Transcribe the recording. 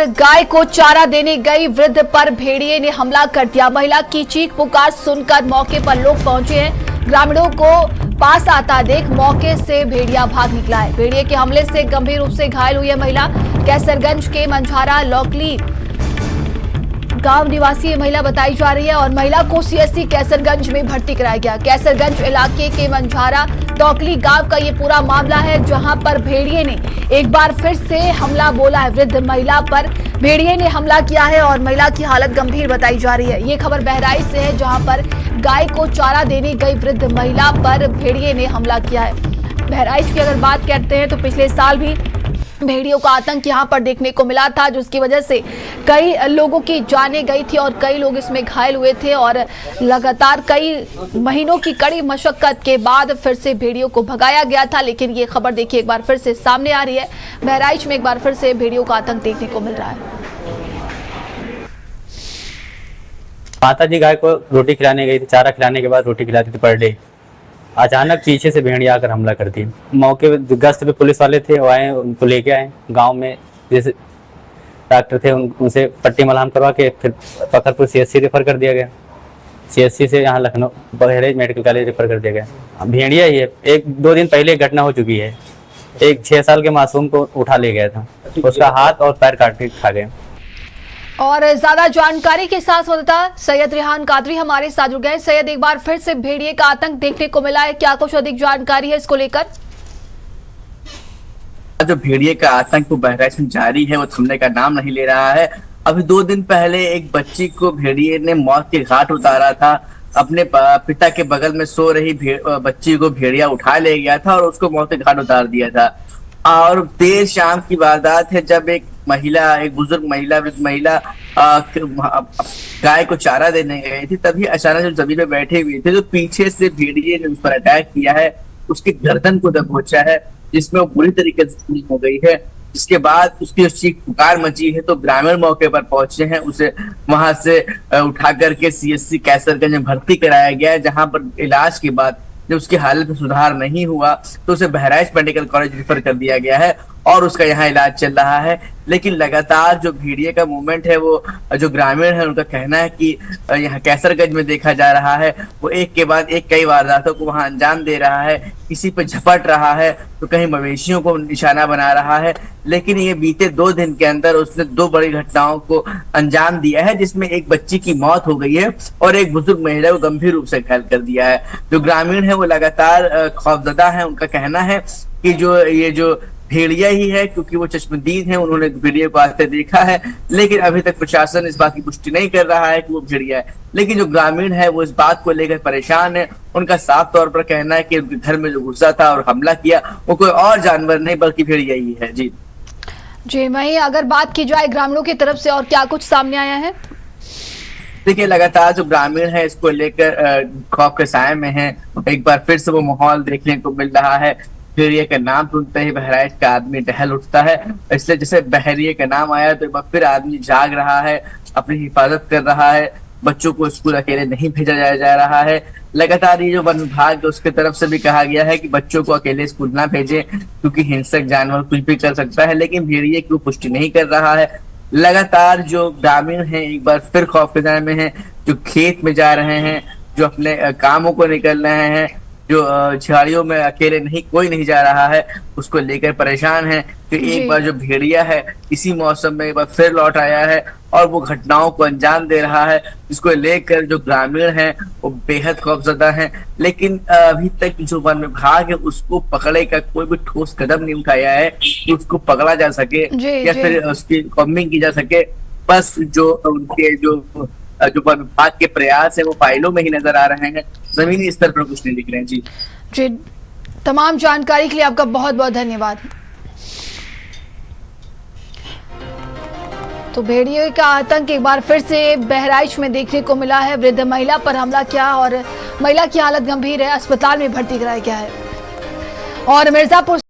और गाय को चारा देने गई वृद्ध पर भेड़िए ने हमला कर दिया। महिला की चीख पुकार सुनकर मौके पर लोग पहुंचे हैं। ग्रामीणों को पास आता देख मौके से भेड़िया भाग निकला है। भेड़िए के हमले से गंभीर रूप से घायल हुई है महिला। कैसरगंज के मंझारा लौकली गांव निवासी ये महिला बताई जा रही है और महिला को सीएससी कैसरगंज में भर्ती कराया गया। कैसरगंज इलाके के मंझारा लौकली गांव का ये पूरा मामला है, जहां पर भेड़िए ने एक बार फिर से हमला बोला है। वृद्ध महिला पर भेड़िए ने हमला किया है और महिला की हालत गंभीर बताई जा रही है। ये खबर बहराइच से है, जहां पर गाय को चारा देने गई वृद्ध महिला पर भेड़िए ने हमला किया है। बहराइच की अगर बात करते हैं तो पिछले साल भी भेड़ियों का आतंक यहां पर देखने को मिला था, जिसकी वजह से कई लोगों की जानें गई थी और कई लोग इसमें घायल हुए थे। और लगातार कई महीनों की कड़ी मशक्कत के बाद फिर से भेड़ियों को भगाया गया था। लेकिन ये खबर देखिए एक बार फिर से सामने आ रही है। बहराइच में एक बार फिर से भेड़ियों का आतंक देखने को मिल रहा है। माता जी गाय को रोटी खिलाने गई थी, चारा खिलाने के बाद रोटी खिलाती थी पर डे। अचानक पीछे से भेड़िया आकर हमला कर दी। मौके पे गश्त पे पुलिस वाले थे, वो आए, उनको लेके आए। गांव में जैसे डॉक्टर थे उनसे पट्टी मलहम करवा के फिर फकरपुर सीएससी रेफर कर दिया गया। सीएससी से यहाँ Lucknow Bahraich medical college refer कर दिया गया। भेड़िया ही है। 1-2 दिन पहले घटना हो चुकी है। एक 6 साल के मासूम को उठा ले गया था, उसका हाथ और पैर काट के खा गए। और ज्यादा जानकारी के साथ होता सैयद रेहान कादरी हमारे साथ जुड़ गए। सैयद, एक बार फिर से भेड़िए का आतंक देखने को मिला है, क्या कुछ अधिक जानकारी है इसको लेकर? जो भेड़िए का आतंक वो बहराइच में जारी है, वो थमने का नाम नहीं ले रहा है। अभी 2 दिन पहले एक बच्ची को भेड़िए ने मौत के घाट उतारा था। अपने पिता के बगल में सो रही बच्ची को भेड़िया उठा ले गया था और उसको मौत के घाट उतार दिया था। और देर शाम की वारदात है, जब एक बुजुर्ग महिला वृद्ध महिला गाय को चारा देने गई थी, तभी अचानक जो जमीन पे बैठे हुए थे, तो पीछे से भेड़िए ने उस पर अटैक किया है, उसकी गर्दन को दबोचा है, जिसमें वो बुरी तरीके से जख्मी हो गई है। इसके बाद उसकी चीख पुकार मची है, तो ग्रामीण मौके पर पहुंचे हैं। उसे वहां से उठा करके सीएससी कैसरगंज में भर्ती कराया गया है, जहां पर इलाज के बाद जब उसकी हालत में सुधार नहीं हुआ तो उसे बहराइच मेडिकल कॉलेज रेफर कर दिया गया है और उसका यहाँ इलाज चल रहा है। लेकिन लगातार जो भेड़िए का मूवमेंट है, वो जो ग्रामीण है उनका कहना है कि यहाँ कैसरगंज में देखा जा रहा है, वो एक के बाद एक कई वारदातों को वहां अंजाम दे रहा है। किसी पे झपट रहा है तो कहीं मवेशियों को निशाना बना रहा है। लेकिन ये बीते 2 दिन के अंदर उसने 2 बड़ी घटनाओं को अंजाम दिया है, जिसमें एक बच्ची की मौत हो गई है और एक बुजुर्ग महिला को गंभीर रूप से घायल कर दिया है। जो ग्रामीण है वो लगातार खौफजदा है। उनका कहना है कि जो भेड़िया ही है, क्योंकि वो चश्मदीद है, उन्होंने भेड़िया को आते देखा है। लेकिन अभी तक प्रशासन इस बात की पुष्टि नहीं कर रहा है कि वो भेड़िया है। लेकिन जो ग्रामीण है वो इस बात को लेकर परेशान है। उनका साफ तौर पर कहना है कि उनके घर में जो घुसा था और हमला किया वो कोई और जानवर नहीं बल्कि भेड़िया ही है। जी वहीं अगर बात की जाए ग्रामीणों की तरफ से और क्या कुछ सामने आया है? देखिए, लगातार जो ग्रामीण है इसको लेकर खौफ के साए में है। एक बार फिर से वो माहौल देखने को मिल रहा है। भेड़िए का नाम सुनते ही बहराइच का आदमी टहल उठता है। इसलिए जैसे बहरिए का नाम आया तो एक बार फिर आदमी जाग रहा है, अपनी हिफाजत कर रहा है। बच्चों को स्कूल अकेले नहीं भेजा जा रहा है। लगातार ये जो वन विभाग है उसके तरफ से भी कहा गया है कि बच्चों को अकेले स्कूल ना भेजें, क्योंकि हिंसक जानवर कुछ भी कर सकता है। लेकिन भेड़िए की पुष्टि नहीं कर रहा है। लगातार जो ग्रामीण है एक बार फिर खौफ के दायरे में है, जो खेत में जा रहे हैं, जो अपने कामों को निकल रहे हैं, जो झाड़ियों में अकेले कोई नहीं जा रहा है, उसको लेकर परेशान है कि एक बार जो भेड़िया है इसी मौसम में एक बार फिर लौट आया है और वो घटनाओं को अंजाम दे रहा है, जिसको लेकर जो ग्रामीण हैं वो बेहद खौफजदा हैं। लेकिन अभी तक जो वन विभाग है उसको पकड़े का कोई भी ठोस कदम नहीं उठाया है कि उसको पकड़ा जा सके या फिर उसकी कॉम्बिंग की जा सके। बस जो उनके जो वन विभाग के प्रयास है वो फाइलों में ही नजर आ रहे हैं, जमीनी स्तर पर कुछ नहीं दिख रहे हैं। जी तमाम जानकारी के लिए आपका बहुत बहुत धन्यवाद। तो भेड़िए का आतंक एक बार फिर से बहराइच में देखने को मिला है। वृद्ध महिला पर हमला किया और महिला की हालत गंभीर है, अस्पताल में भर्ती कराया गया है। और मिर्जापुर